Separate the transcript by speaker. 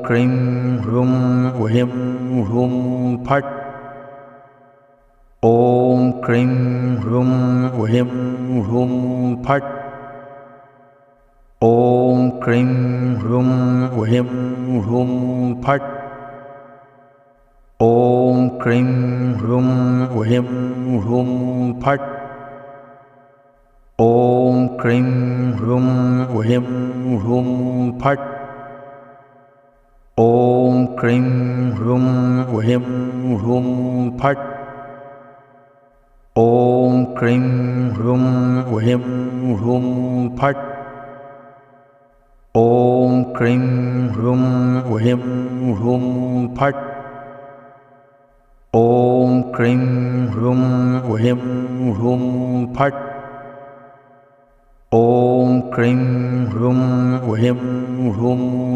Speaker 1: Cream ह्रूं ह्रीं ह्रूं फट्। ॐ क्रीं ह्रूं ह्रीं ह्रूं फट्। ॐ क्रीं ह्रूं ह्रीं ह्रूं फट्। ॐ क्रीं ह्रूं ह्रीं ह्रूं फट्। ॐ क्रीं ह्रूं ह्रीं ह्रूं फट्। ॐ क्रीं ह्रूं ह्रीं ह्रूं फट्। ॐ क्रीं ह्रूं ह्रीं ह्रूं फट्। ॐ क्रीं ह्रूं ह्रीं ह्रूं फट्। ॐ क्रीं ह्रूं ह्रीं ह्रूं फट्। ॐ क्रीं ह्रूं ह्रीं ह्रूं